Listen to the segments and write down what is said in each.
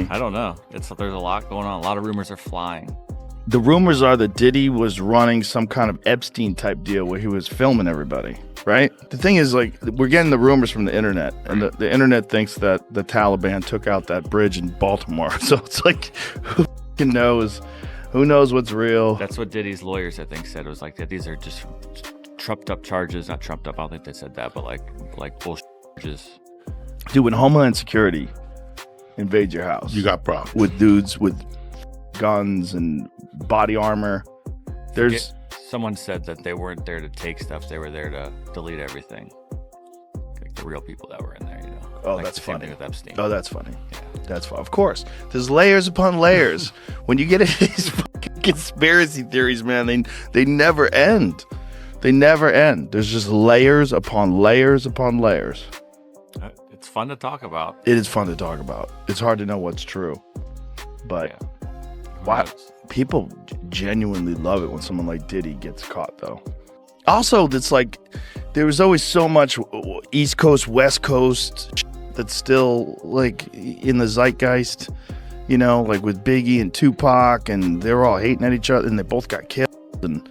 Jimmy? I don't know. There's a lot going on. A lot of rumors are flying. The rumors are that Diddy was running some kind of Epstein type deal where he was filming everybody, right? The thing is, like, we're getting the rumors from the internet, and the internet thinks that the Taliban took out that bridge in Baltimore. So it's like, who fucking knows? Who knows what's real? That's what Diddy's lawyers, I think, said. It was like that these are just trumped up charges. Not trumped up, I don't think they said that, but like bullshit charges. Dude, when Homeland Security invades your house, you got problems with dudes with guns and body armor. Someone said that they weren't there to take stuff; they were there to delete everything. Like the real people that were in there, you know. Oh, like that's the same funny. thing with Epstein. Oh, that's funny. Yeah. That's fun. Of course, there's layers upon layers. When you get into these fucking conspiracy theories, man, they never end. They never end. There's just layers upon layers upon layers. It's fun to talk about. It is fun to talk about. It's hard to know what's true, but why people genuinely love it when someone like Diddy gets caught, though. Also, it's like there was always so much East Coast, West Coast that's still like in the zeitgeist, you know, like with Biggie and Tupac, and they were all hating at each other, and they both got killed, and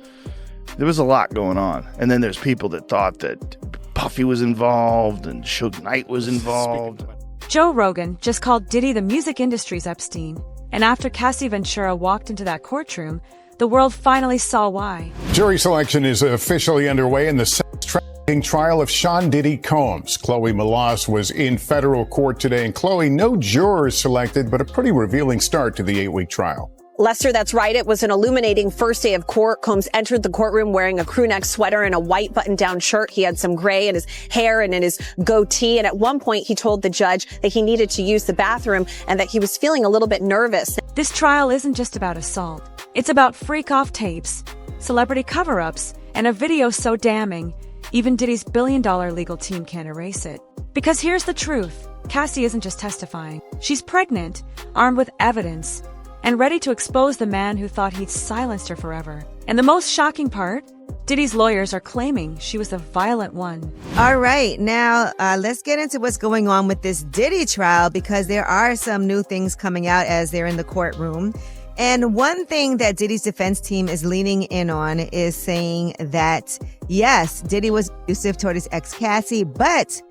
there was a lot going on. And then there's people that thought that Puffy was involved and Suge Knight was involved. Joe Rogan just called Diddy the music industry's Epstein. And after Cassie Ventura walked into that courtroom, the world finally saw why. Jury selection is officially underway in the sex trafficking trial of Sean Diddy Combs. Chloe Malas was in federal court today. And Chloe, no jurors selected, but a pretty revealing start to the 8-week trial. Lester, that's right. It was an illuminating first day of court. Combs entered the courtroom wearing a crew neck sweater and a white button-down shirt. He had some gray in his hair and in his goatee. And at one point, he told the judge that he needed to use the bathroom and that he was feeling a little bit nervous. This trial isn't just about assault. It's about freak-off tapes, celebrity cover-ups, and a video so damning, even Diddy's billion-dollar legal team can't erase it. Because here's the truth. Cassie isn't just testifying. She's pregnant, armed with evidence, and ready to expose the man who thought he'd silenced her forever. And the most shocking part? Diddy's lawyers are claiming she was the violent one. All right, now let's get into what's going on with this Diddy trial, because there are some new things coming out as they're in the courtroom. And one thing that Diddy's defense team is leaning in on is saying that, yes, Diddy was abusive toward his ex Cassie, but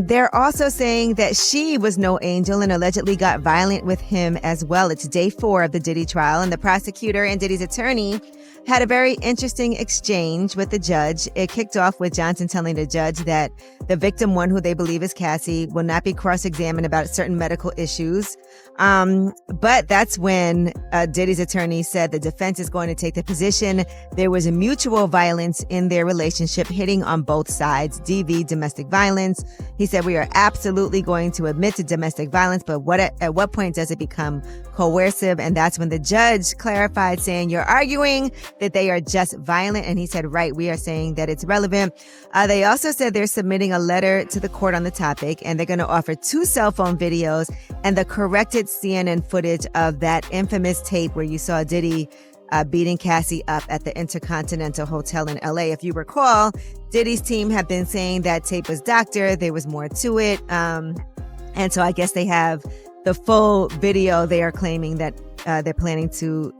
they're also saying that she was no angel and allegedly got violent with him as well. It's day 4 of the Diddy trial, and the prosecutor and Diddy's attorney had a very interesting exchange with the judge. It kicked off with Johnson telling the judge that the victim one, who they believe is Cassie, will not be cross-examined about certain medical issues. But that's when Diddy's attorney said the defense is going to take the position there was a mutual violence in their relationship, hitting on both sides, DV, domestic violence. He said, we are absolutely going to admit to domestic violence, but at what point does it become coercive? And that's when the judge clarified, saying, you're arguing that they are just violent. And he said, right, we are saying that it's relevant. They also said they're submitting a letter to the court on the topic, and they're going to offer 2 cell phone videos and the corrected CNN footage of that infamous tape where you saw Diddy beating Cassie up at the Intercontinental Hotel in LA. If you recall, Diddy's team have been saying that tape was doctored. There was more to it. And so I guess they have the full video they are claiming that they're planning to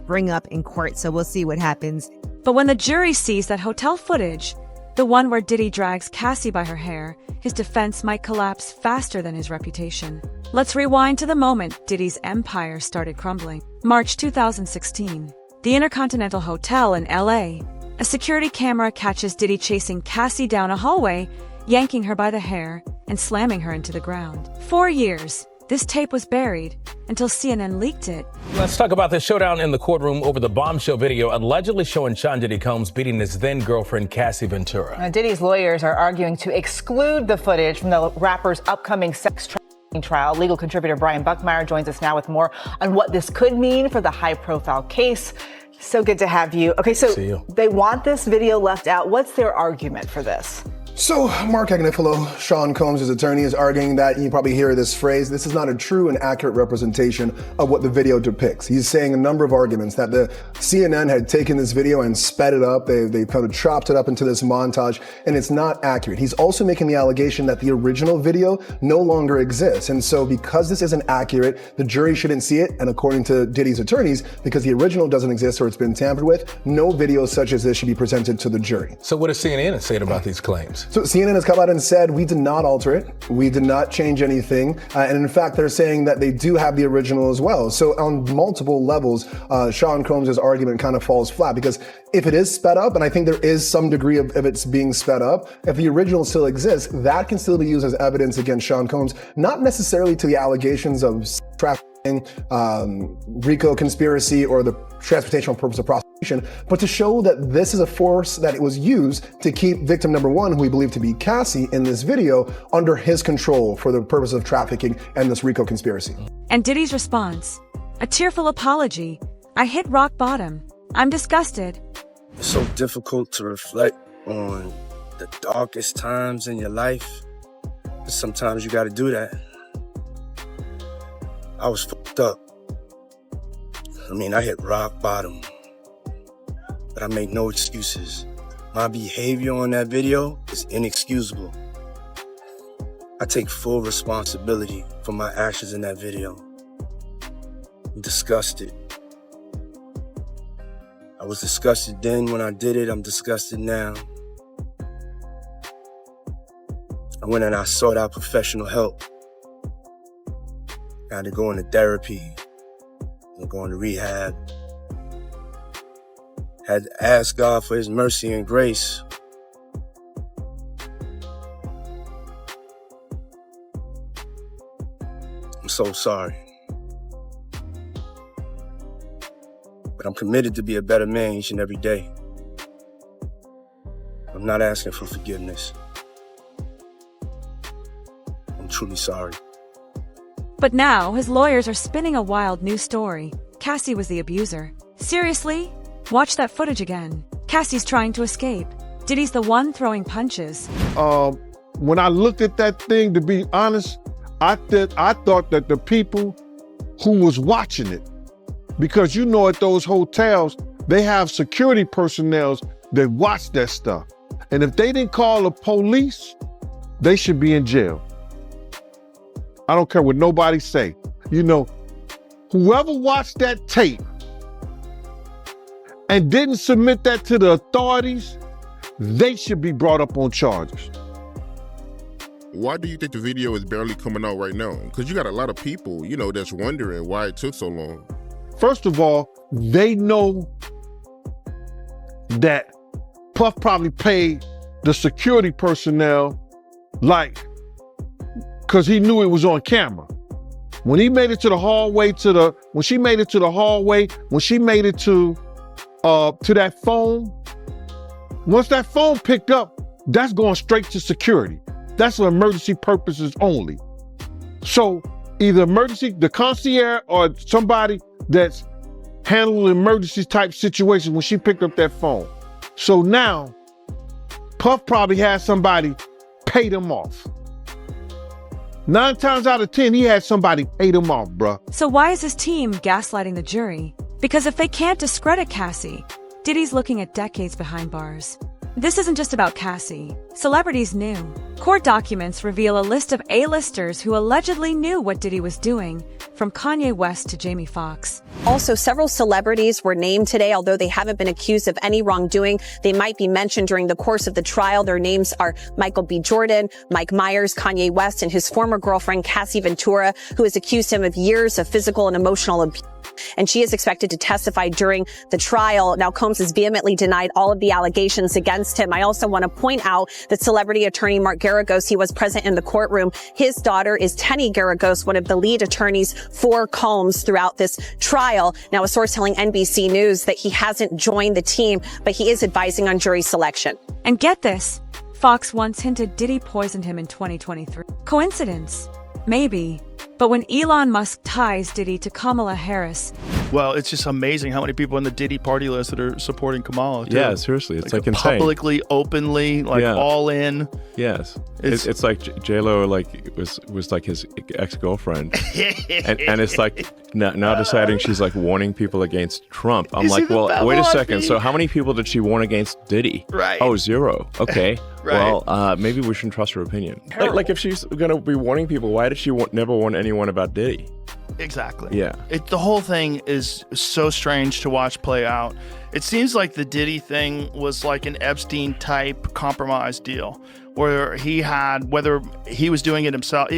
bring up in court. So we'll see what happens. But when the jury sees that hotel footage, the one where Diddy drags Cassie by her hair, his defense might collapse faster than his reputation. Let's rewind to the moment Diddy's empire started crumbling. March 2016. The Intercontinental Hotel in LA. A security camera catches Diddy chasing Cassie down a hallway, yanking her by the hair and slamming her into the ground. 4 years. This tape was buried until CNN leaked it. Let's talk about the showdown in the courtroom over the bombshell video allegedly showing Sean Diddy Combs beating his then-girlfriend Cassie Ventura. Now, Diddy's lawyers are arguing to exclude the footage from the rapper's upcoming sex trafficking trial. Legal contributor Brian Buckmeyer joins us now with more on what this could mean for the high-profile case. So good to have you. Okay, so they want this video left out. What's their argument for this? So, Mark Agnifilo, Sean Combs' attorney, is arguing that, you probably hear this phrase, this is not a true and accurate representation of what the video depicts. He's saying a number of arguments that the CNN had taken this video and sped it up. They kind of chopped it up into this montage, and it's not accurate. He's also making the allegation that the original video no longer exists. And so because this isn't accurate, the jury shouldn't see it. And according to Diddy's attorneys, because the original doesn't exist or it's been tampered with, no video such as this should be presented to the jury. So what does CNN say about these claims? So CNN has come out and said, we did not alter it. We did not change anything. And in fact, they're saying that they do have the original as well. So on multiple levels, Sean Combs' argument kind of falls flat, because if it is sped up, and I think there is some degree of it's being sped up, if the original still exists, that can still be used as evidence against Sean Combs, not necessarily to the allegations of trafficking, RICO conspiracy, or the transportation purpose of prosecution, but to show that this is a force that it was used to keep victim number one, who we believe to be Cassie in this video, under his control for the purpose of trafficking and this RICO conspiracy. And Diddy's response, a tearful apology. I hit rock bottom. I'm disgusted. It's so difficult to reflect on the darkest times in your life. But sometimes you gotta do that. I was fucked up. I mean, I hit rock bottom. But I make no excuses. My behavior on that video is inexcusable. I take full responsibility for my actions in that video. I'm disgusted. I was disgusted then when I did it. I'm disgusted now. I went and I sought out professional help. I had to go into therapy. I'm going to rehab. Had to ask God for his mercy and grace. I'm so sorry. But I'm committed to be a better man each and every day. I'm not asking for forgiveness. I'm truly sorry. But now his lawyers are spinning a wild new story. Cassie was the abuser. Seriously? Watch that footage again. Cassie's trying to escape. Diddy's the one throwing punches. When I looked at that thing, to be honest, I thought that the people who was watching it, because you know at those hotels, they have security personnel that watch that stuff. And if they didn't call the police, they should be in jail. I don't care what nobody say. You know, whoever watched that tape and didn't submit that to the authorities, they should be brought up on charges. Why do you think the video is barely coming out right now? Because you got a lot of people, you know, that's wondering why it took so long. First of all, they know that Puff probably paid the security personnel, like, because he knew it was on camera. When he made it to the hallway, when she made it to that phone, once that phone picked up, that's going straight to security. That's for emergency purposes only. So either the concierge or somebody that's handling emergency type situations when she picked up that phone. So now, Puff probably had somebody pay them off. 9 times out of 10, he had somebody pay them off, bruh. So why is his team gaslighting the jury? Because if they can't discredit Cassie, Diddy's looking at decades behind bars. This isn't just about Cassie. Celebrities knew. Court documents reveal a list of A-listers who allegedly knew what Diddy was doing, from Kanye West to Jamie Foxx. Also, several celebrities were named today, although they haven't been accused of any wrongdoing. They might be mentioned during the course of the trial. Their names are Michael B. Jordan, Mike Myers, Kanye West, and his former girlfriend, Cassie Ventura, who has accused him of years of physical and emotional abuse. And she is expected to testify during the trial. Now, Combs has vehemently denied all of the allegations against him. I also want to point out that celebrity attorney Mark Garagos, he was present in the courtroom. His daughter is Tenny Garagos, one of the lead attorneys for Combs throughout this trial. Now, a source telling NBC News that he hasn't joined the team, but he is advising on jury selection. And get this, Fox once hinted Diddy poisoned him in 2023. Coincidence? Maybe. But when Elon Musk ties Diddy to Kamala Harris, Well, it's just amazing how many people in the Diddy party list that are supporting Kamala. Too. Yeah, seriously, it's like insane. Publicly, openly, like all in. Yes, it's like J-Lo was like his ex-girlfriend, and it's like now deciding she's like warning people against Trump. I'm like, well, wait a second. So how many people did she warn against Diddy? Right. Oh, 0. Okay. Right. Well, maybe we shouldn't trust her opinion. Like if she's gonna be warning people, why did she never warn anyone about Diddy? Exactly. Yeah. The whole thing is so strange to watch play out. It seems like the Diddy thing was like an Epstein type compromise deal where whether he was doing it himself.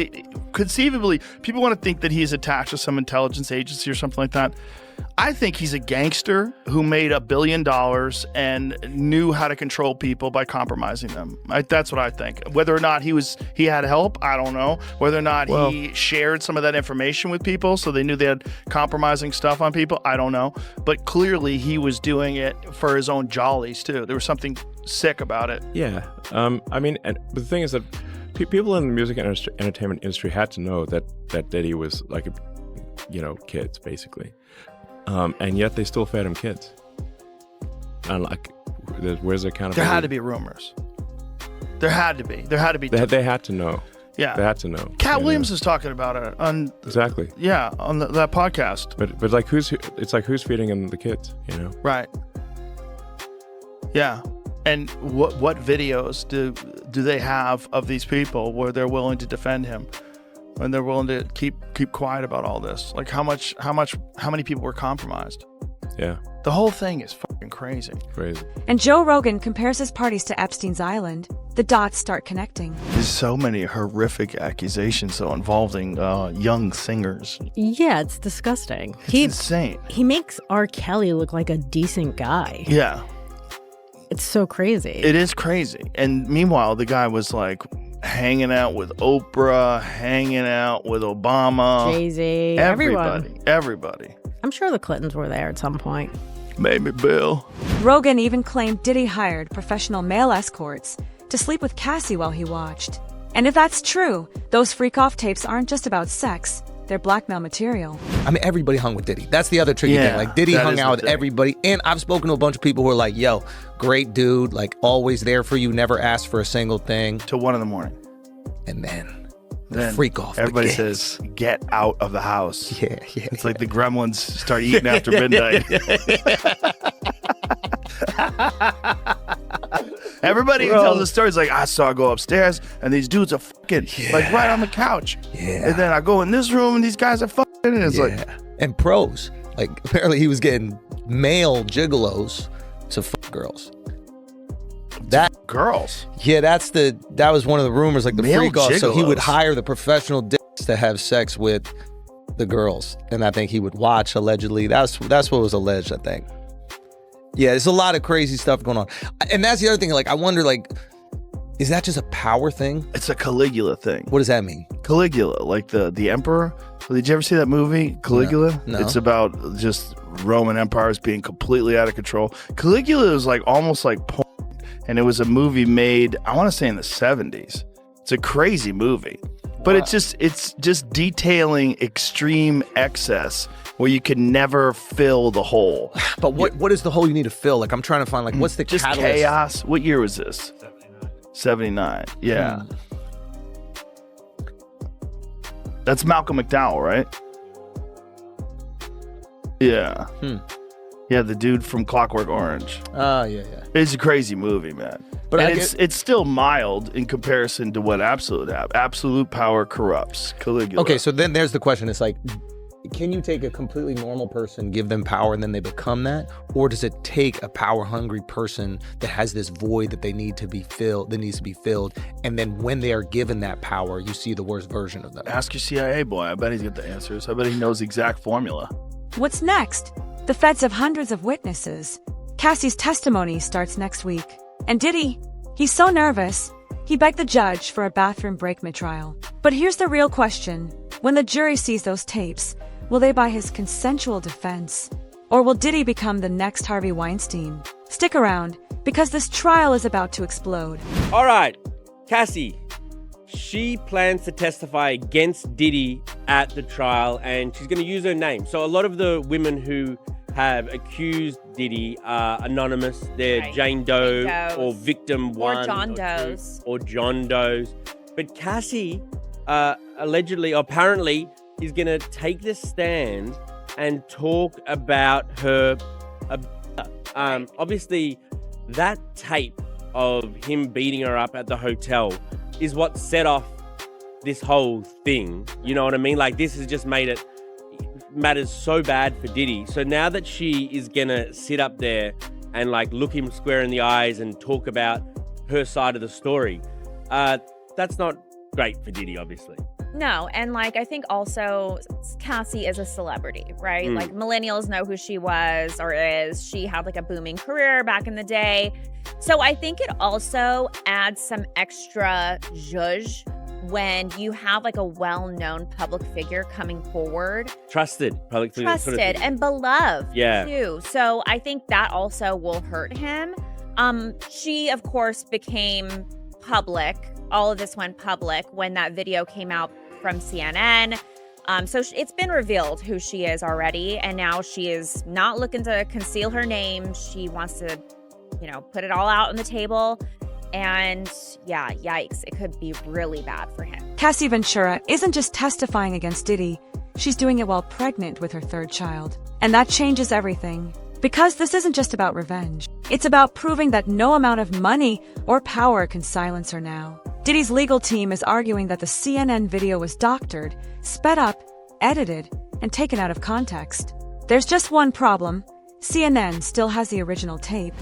Conceivably, people want to think that he's attached to some intelligence agency or something like that. I think he's a gangster who made $1 billion and knew how to control people by compromising them. That's what I think. Whether or not he had help, I don't know. Whether or not he shared some of that information with people so they knew they had compromising stuff on people, I don't know. But clearly he was doing it for his own jollies too. There was something sick about it. Yeah. I mean, but the thing is that people in the music and entertainment industry had to know that Diddy was like, kids basically. And yet they still fed him kids. And like, where's the accountability? There had to be rumors. There had to be. They had to know. Yeah. They had to know. Cat Williams is talking about it on. Exactly. Yeah, on that podcast. But like, who's feeding him the kids? Right. Yeah. And what videos do they have of these people where they're willing to defend him? And they're willing to keep quiet about all this. Like how many people were compromised? Yeah. The whole thing is fucking crazy. Crazy. And Joe Rogan compares his parties to Epstein's Island. The dots start connecting. There's so many horrific accusations though involving young singers. Yeah, it's disgusting. It's insane. He makes R. Kelly look like a decent guy. Yeah. It's so crazy. It is crazy. And meanwhile, the guy was like hanging out with Oprah, hanging out with Obama, Jay-Z, everybody. I'm sure the Clintons were there at some point. Maybe Bill. Rogan even claimed Diddy hired professional male escorts to sleep with Cassie while he watched. And if that's true, those freakoff tapes aren't just about sex. They're blackmail material. I mean, everybody hung with Diddy. That's the other tricky thing. Like, Diddy hung out with everybody. And I've spoken to a bunch of people who are like, yo, great dude, like, always there for you, never asked for a single thing. Till 1 a.m. And then freak off. Everybody says, get out of the house. Yeah. It's like the gremlins start eating after midnight. Everybody who tells the stories like, I saw her go upstairs and these dudes are fucking like right on the couch. Yeah. And then I go in this room and these guys are fucking. And it's like. And pros. Like, apparently he was getting male gigolos to fuck girls. Girls? Yeah, that was one of the rumors, like the Male freak off. So he would gigolos. hire the professional dicks to have sex with the girls. And I think he would watch, allegedly. That's what was alleged, I think. Yeah, there's a lot of crazy stuff going on. And that's the other thing, like, I wonder, like, is that just a power thing? It's a Caligula thing. What does that mean? Caligula, like the emperor. Did you ever see that movie, Caligula? No. It's about just Roman empires being completely out of control. Caligula is like almost like porn. And it was a movie made, I want to say in the 70s. It's a crazy movie. But it's just detailing extreme excess where you can never fill the hole. But what is the hole you need to fill? Like, I'm trying to find, like, what's the just catalyst? Chaos. What year was this? 79. Yeah. That's Malcolm McDowell, right? Yeah. Yeah, the dude from Clockwork Orange. Oh, yeah. It's a crazy movie, man. But it's still mild in comparison to what absolute power corrupts. Caligula. Okay, so then there's the question. It's like, can you take a completely normal person, give them power, and then they become that? Or does it take a power-hungry person that has this void that needs to be filled, and then when they are given that power, you see the worst version of them? Ask your CIA boy. I bet he's got the answers. I bet he knows the exact formula. What's next? The feds have hundreds of witnesses. Cassie's testimony starts next week. And Diddy, he's so nervous, he begged the judge for a bathroom break mid-trial. But here's the real question. When the jury sees those tapes, will they buy his consensual defense? Or will Diddy become the next Harvey Weinstein? Stick around, because this trial is about to explode. All right, Cassie, she plans to testify against Diddy at the trial, and she's going to use her name. So a lot of the women who have accused Diddy are anonymous. They're Right. Jane Doe Jane Does. or Victim One. Or John two, Does. Or John Does. But Cassie allegedly, apparently, is going to take this stand and talk about her. Obviously, that tape of him beating her up at the hotel is what set off this whole thing. You know what I mean? Like, this has just made it matters so bad for Diddy. So now that she is gonna sit up there and like look him square in the eyes and talk about her side of the story, that's not great for Diddy, obviously. No, and like I think also Cassie is a celebrity, right? Like millennials know who she was or is. She had like a booming career back in the day. So I think it also adds some extra zhuzh when you have like a well-known public figure coming forward. Trusted public figure. Trusted and beloved too. So I think that also will hurt him. She of course became public. All of this went public when that video came out from CNN. So it's been revealed who she is already, and now she is not looking to conceal her name. She wants to, put it all out on the table. And yeah, yikes, it could be really bad for him. Cassie Ventura isn't just testifying against Diddy, she's doing it while pregnant with her third child. And that changes everything. Because this isn't just about revenge. It's about proving that no amount of money or power can silence her now. Diddy's legal team is arguing that the CNN video was doctored, sped up, edited, and taken out of context. There's just one problem. CNN still has the original tape.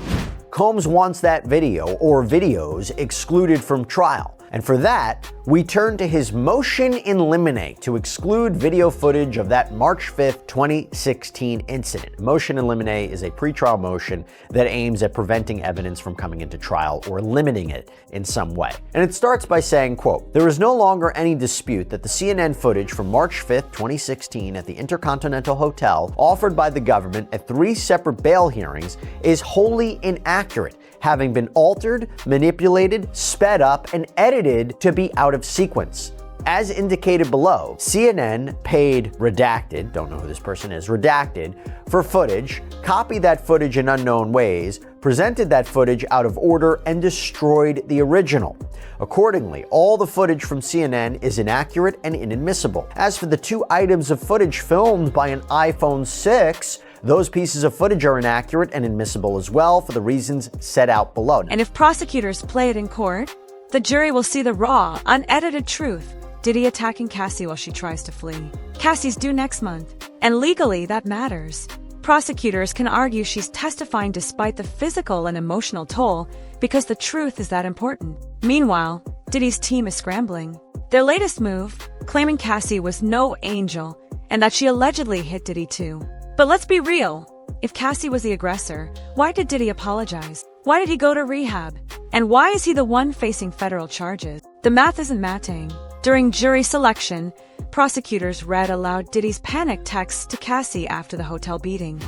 Combs wants that video or videos excluded from trial. And for that, we turn to his motion in limine to exclude video footage of that March 5th, 2016 incident. Motion in limine is a pretrial motion that aims at preventing evidence from coming into trial or limiting it in some way. And it starts by saying, quote, "There is no longer any dispute that the CNN footage from March 5th, 2016 at the Intercontinental Hotel offered by the government at 3 separate bail hearings is wholly inaccurate, having been altered, manipulated, sped up, and edited to be out of sequence. As indicated below, CNN paid Redacted, don't know who this person is, Redacted, for footage, copied that footage in unknown ways, presented that footage out of order, and destroyed the original. Accordingly, all the footage from CNN is inaccurate and inadmissible. As for the 2 items of footage filmed by an iPhone 6, those pieces of footage are inaccurate and admissible as well for the reasons set out below." And if prosecutors play it in court, the jury will see the raw, unedited truth. Diddy attacking Cassie while she tries to flee. Cassie's due next month, and legally that matters. Prosecutors can argue she's testifying despite the physical and emotional toll because the truth is that important. Meanwhile, Diddy's team is scrambling. Their latest move, claiming Cassie was no angel and that she allegedly hit Diddy too. But let's be real. If Cassie was the aggressor, why did Diddy apologize? Why did he go to rehab? And why is he the one facing federal charges? The math isn't matching. During jury selection, prosecutors read aloud Diddy's panic texts to Cassie after the hotel beating.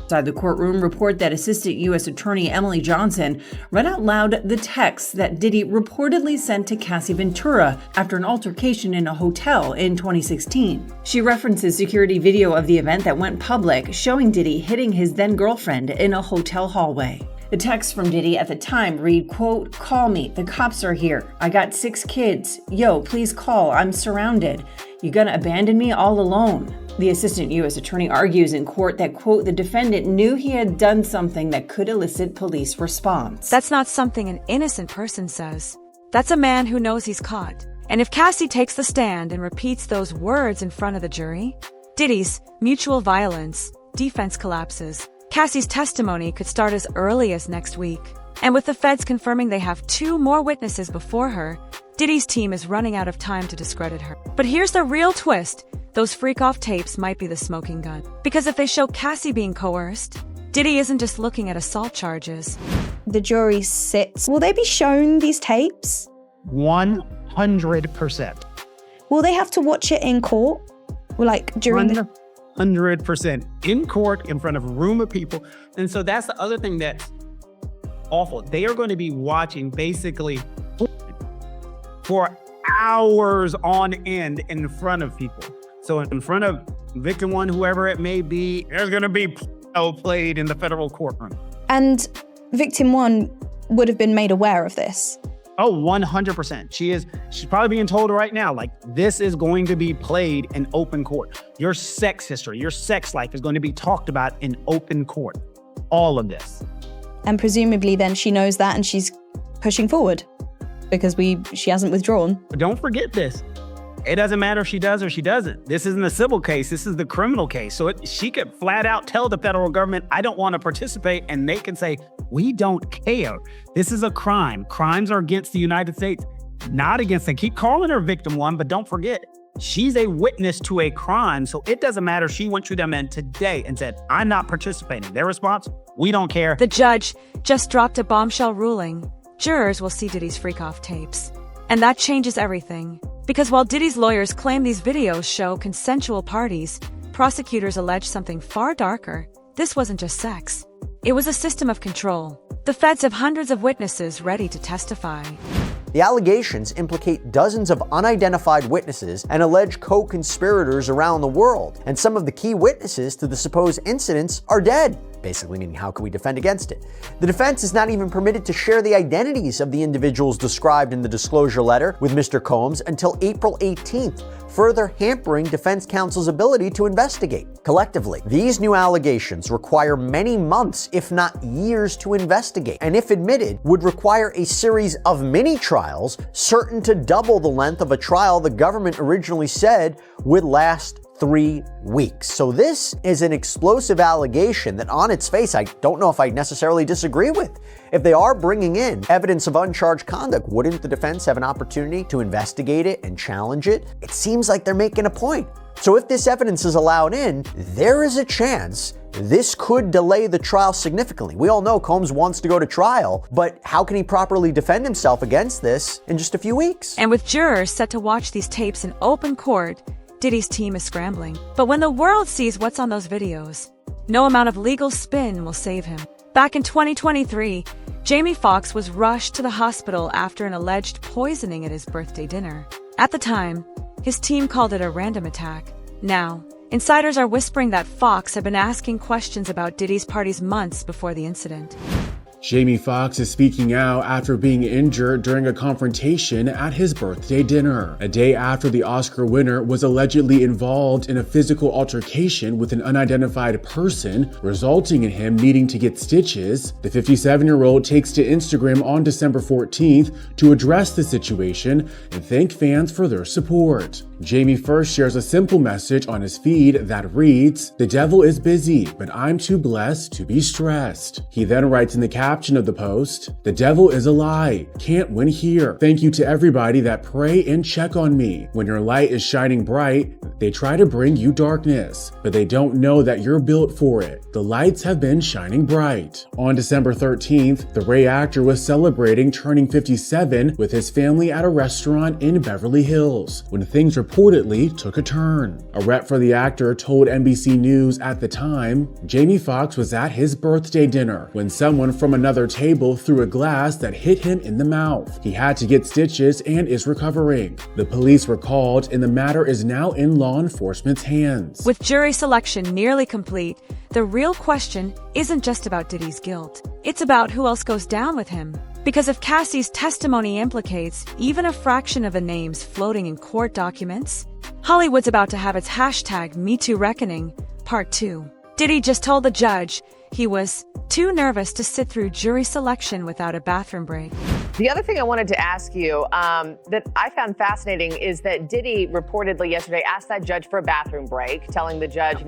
Inside the courtroom, report that Assistant U.S. Attorney Emily Johnson read out loud the texts that Diddy reportedly sent to Cassie Ventura after an altercation in a hotel in 2016. She references security video of the event that went public, showing Diddy hitting his then-girlfriend in a hotel hallway. The text from Diddy at the time read, quote, "Call me, the cops are here. I got 6 kids. Yo, please call, I'm surrounded. You gonna abandon me all alone?" The assistant U.S. attorney argues in court that, quote, the defendant knew he had done something that could elicit police response. That's not something an innocent person says. That's a man who knows he's caught. And if Cassie takes the stand and repeats those words in front of the jury, Diddy's mutual violence defense collapses. Cassie's testimony could start as early as next week. And with the feds confirming they have 2 more witnesses before her, Diddy's team is running out of time to discredit her. But here's the real twist. Those freak-off tapes might be the smoking gun. Because if they show Cassie being coerced, Diddy isn't just looking at assault charges. The jury sits. Will they be shown these tapes? 100%. Will they have to watch it in court? Like during the... 100% in court in front of a room of people. And so that's the other thing that's awful. They are going to be watching basically for hours on end in front of people. So in front of victim one, whoever it may be, there's going to be played in the federal courtroom. And victim one would have been made aware of this. Oh, 100%. She's probably being told right now, like, this is going to be played in open court. Your sex history, your sex life is going to be talked about in open court. All of this. And presumably then she knows that and she's pushing forward because she hasn't withdrawn. But don't forget this. It doesn't matter if she does or she doesn't. This isn't a civil case. This is the criminal case. So she could flat out tell the federal government, I don't want to participate. And they can say, we don't care. This is a crime. Crimes are against the United States, not against them. Keep calling her victim one, but don't forget, she's a witness to a crime. So it doesn't matter if she went to them in today and said, I'm not participating. Their response, we don't care. The judge just dropped a bombshell ruling. Jurors will see Diddy's freak-off tapes. And that changes everything. Because while Diddy's lawyers claim these videos show consensual parties, prosecutors allege something far darker. This wasn't just sex. It was a system of control. The feds have hundreds of witnesses ready to testify. The allegations implicate dozens of unidentified witnesses and allege co-conspirators around the world. And some of the key witnesses to the supposed incidents are dead. Basically meaning, how can we defend against it? The defense is not even permitted to share the identities of the individuals described in the disclosure letter with Mr. Combs until April 18th, further hampering defense counsel's ability to investigate. Collectively, these new allegations require many months, if not years, to investigate, and if admitted, would require a series of mini-trials, certain to double the length of a trial the government originally said would last 3 weeks. So this is an explosive allegation that on its face, I don't know if I necessarily disagree with. If they are bringing in evidence of uncharged conduct, wouldn't the defense have an opportunity to investigate it and challenge it? It seems like they're making a point. So if this evidence is allowed in, there is a chance this could delay the trial significantly. We all know Combs wants to go to trial, but how can he properly defend himself against this in just a few weeks? And with jurors set to watch these tapes in open court, Diddy's team is scrambling. But when the world sees what's on those videos, no amount of legal spin will save him. Back in 2023, Jamie Foxx was rushed to the hospital after an alleged poisoning at his birthday dinner. At the time, his team called it a random attack. Now, insiders are whispering that Foxx had been asking questions about Diddy's parties months before the incident. Jamie Foxx is speaking out after being injured during a confrontation at his birthday dinner, a day after the Oscar winner was allegedly involved in a physical altercation with an unidentified person, resulting in him needing to get stitches. The 57-year-old takes to Instagram on December 14th to address the situation and thank fans for their support. Jamie first shares a simple message on his feed that reads, "The devil is busy, but I'm too blessed to be stressed." He then writes in the caption of the post, "The devil is a lie. Can't win here. Thank you to everybody that pray and check on me. When your light is shining bright, they try to bring you darkness, but they don't know that you're built for it. The lights have been shining bright." On December 13th, the Ray actor was celebrating turning 57 with his family at a restaurant in Beverly Hills when things reportedly took a turn. A rep for the actor told NBC News at the time, Jamie Foxx was at his birthday dinner when someone from another table threw a glass that hit him in the mouth. He had to get stitches and is recovering. The police were called and the matter is now in law enforcement's hands. With jury selection nearly complete, the real question isn't just about Diddy's guilt. It's about who else goes down with him. Because if Cassie's testimony implicates even a fraction of the names floating in court documents, Hollywood's about to have its hashtag #MeTooReckoning Part 2. Diddy just told the judge he was too nervous to sit through jury selection without a bathroom break. The other thing I wanted to ask you that I found fascinating is that Diddy reportedly yesterday asked that judge for a bathroom break, telling the judge,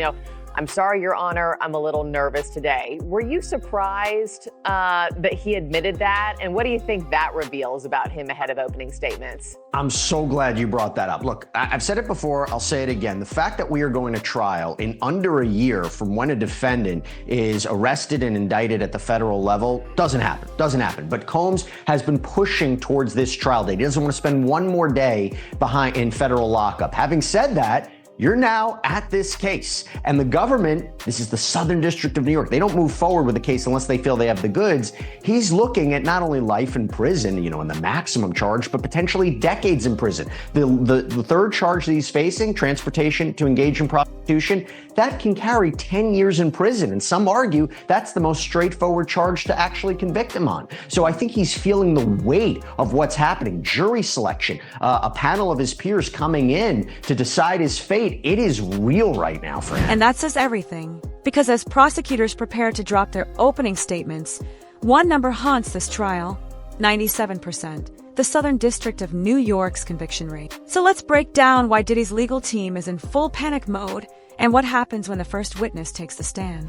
"I'm sorry, Your Honor, I'm a little nervous today." Were you surprised that he admitted that? And what do you think that reveals about him ahead of opening statements? I'm so glad you brought that up. Look, I've said it before, I'll say it again. The fact that we are going to trial in under a year from when a defendant is arrested and indicted at the federal level doesn't happen. But Combs has been pushing towards this trial date. He doesn't want to spend one more day behind in federal lockup. Having said that, You're now at this case, and the government, this is the Southern District of New York, they don't move forward with the case unless they feel they have the goods. He's looking at not only life in prison, and the maximum charge, but potentially decades in prison. The third charge that he's facing, transportation to engage in prostitution, that can carry 10 years in prison, and some argue that's the most straightforward charge to actually convict him on. So I think he's feeling the weight of what's happening. Jury selection, a panel of his peers coming in to decide his fate. It is real right now for him. And that says everything, because as prosecutors prepare to drop their opening statements, one number haunts this trial: 97%, the Southern District of New York's conviction rate. So let's break down why Diddy's legal team is in full panic mode and what happens when the first witness takes the stand.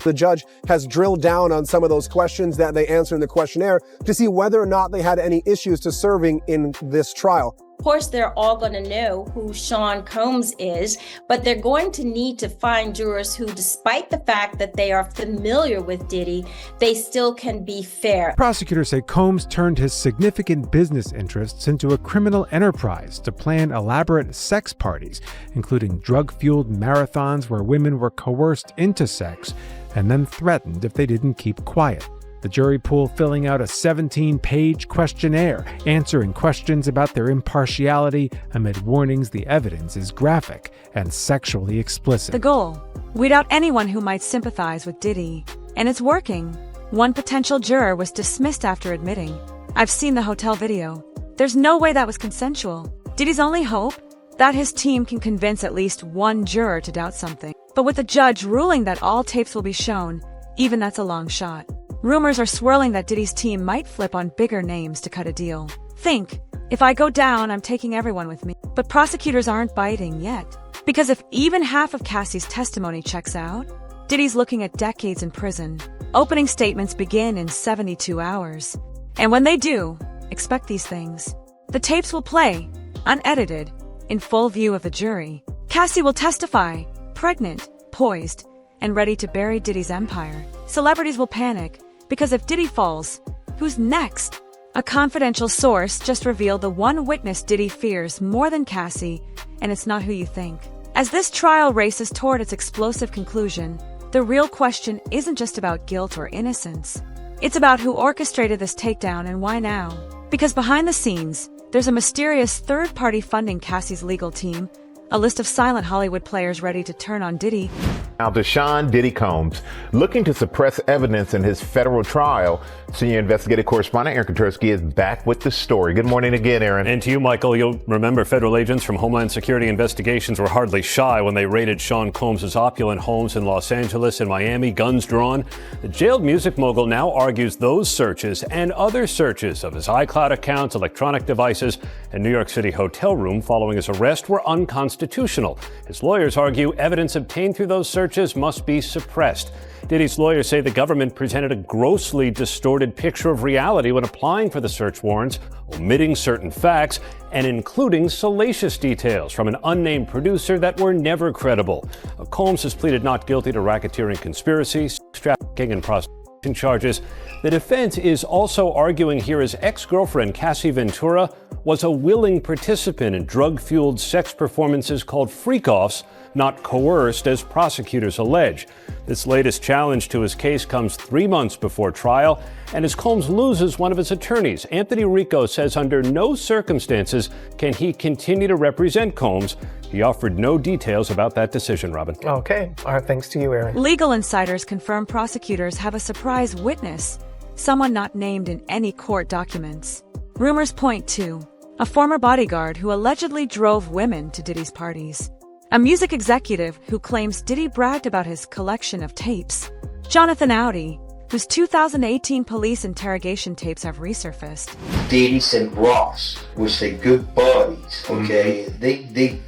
The judge has drilled down on some of those questions that they answer in the questionnaire to see whether or not they had any issues to serving in this trial. Of course, they're all going to know who Sean Combs is, but they're going to need to find jurors who, despite the fact that they are familiar with Diddy, they still can be fair. Prosecutors say Combs turned his significant business interests into a criminal enterprise to plan elaborate sex parties, including drug-fueled marathons where women were coerced into sex and then threatened if they didn't keep quiet. The jury pool filling out a 17-page questionnaire, answering questions about their impartiality amid warnings the evidence is graphic and sexually explicit. The goal: weed out anyone who might sympathize with Diddy. And it's working. One potential juror was dismissed after admitting, "I've seen the hotel video. There's no way that was consensual." Diddy's only hope? That his team can convince at least one juror to doubt something. But with the judge ruling that all tapes will be shown, even that's a long shot. Rumors are swirling that Diddy's team might flip on bigger names to cut a deal. Think, if I go down, I'm taking everyone with me. But prosecutors aren't biting yet. Because if even half of Cassie's testimony checks out, Diddy's looking at decades in prison. Opening statements begin in 72 hours. And when they do, expect these things. The tapes will play, unedited, in full view of the jury. Cassie will testify, pregnant, poised, and ready to bury Diddy's empire. Celebrities will panic, because if Diddy falls, who's next? A confidential source just revealed the one witness Diddy fears more than Cassie, and it's not who you think. As this trial races toward its explosive conclusion, the real question isn't just about guilt or innocence. It's about who orchestrated this takedown and why now. Because behind the scenes, there's a mysterious third party funding Cassie's legal team, a list of silent Hollywood players ready to turn on Diddy. Now to Sean Diddy Combs, looking to suppress evidence in his federal trial. Senior investigative correspondent Aaron Katersky is back with the story. Good morning again, Aaron. And to you, Michael. You'll remember federal agents from Homeland Security Investigations were hardly shy when they raided Sean Combs' opulent homes in Los Angeles and Miami, guns drawn. The jailed music mogul now argues those searches and other searches of his iCloud accounts, electronic devices, and New York City hotel room following his arrest were unconstitutional. His lawyers argue evidence obtained through those searches must be suppressed. Diddy's lawyers say the government presented a grossly distorted picture of reality when applying for the search warrants, omitting certain facts and including salacious details from an unnamed producer that were never credible. Combs has pleaded not guilty to racketeering conspiracy, trafficking, and prostitution charges. The defense is also arguing here his ex-girlfriend, Cassie Ventura, was a willing participant in drug-fueled sex performances called freakoffs, not coerced, as prosecutors allege. This latest challenge to his case comes 3 months before trial, and as Combs loses one of his attorneys, Anthony Rico says under no circumstances can he continue to represent Combs. He offered no details about that decision, Robin. Okay. All right. Thanks to you, Aaron. Legal insiders confirm prosecutors have a surprise witness, someone not named in any court documents. Rumors point to a former bodyguard who allegedly drove women to Diddy's parties, a music executive who claims Diddy bragged about his collection of tapes, Jonathan Audi, whose 2018 police interrogation tapes have resurfaced. Diddy and Ross, which they good buddies, okay? They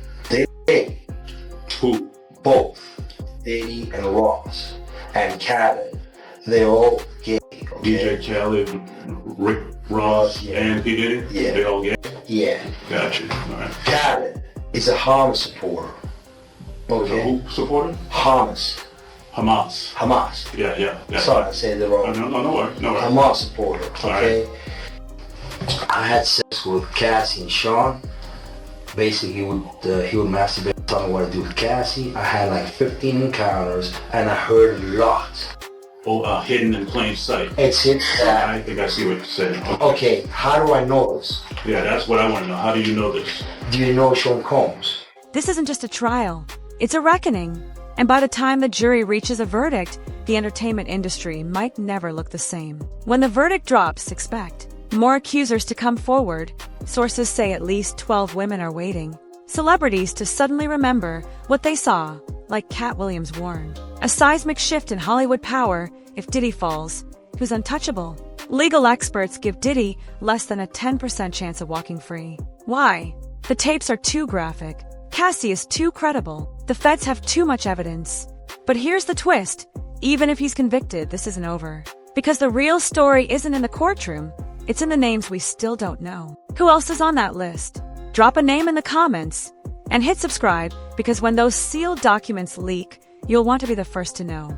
Who? both, Diddy and Ross, and Khaled, they're all gay, okay? DJ Khaled, Rick Ross, and P. Diddy? Yeah. They all gay? Yeah. Gotcha. All right. Khaled is a Hamas supporter. Okay. Who supporter? Hamas. Hamas. Yeah. Sorry, I said it wrong. No worries. Hamas supporter. Okay. Right. I had sex with Cassie and Sean. Basically, he would masturbate Tell me what to do with Cassie. I had like 15 encounters and I heard lots. Hidden in plain sight. It's hidden. I think I see what you're saying. Okay, how do I know this? Yeah, that's what I want to know. How do you know this? Do you know Sean Combs? This isn't just a trial, it's a reckoning. And by the time the jury reaches a verdict, the entertainment industry might never look the same. When the verdict drops, expect more accusers to come forward. Sources say at least 12 women are waiting. Celebrities to suddenly remember what they saw, like Cat Williams warned. A seismic shift in Hollywood power if Diddy falls, who's untouchable. Legal experts give Diddy less than a 10% chance of walking free. Why? The tapes are too graphic. Cassie is too credible. The feds have too much evidence. But here's the twist. Even if he's convicted, this isn't over. Because the real story isn't in the courtroom, it's in the names we still don't know. Who else is on that list? Drop a name in the comments and hit subscribe, because when those sealed documents leak, you'll want to be the first to know.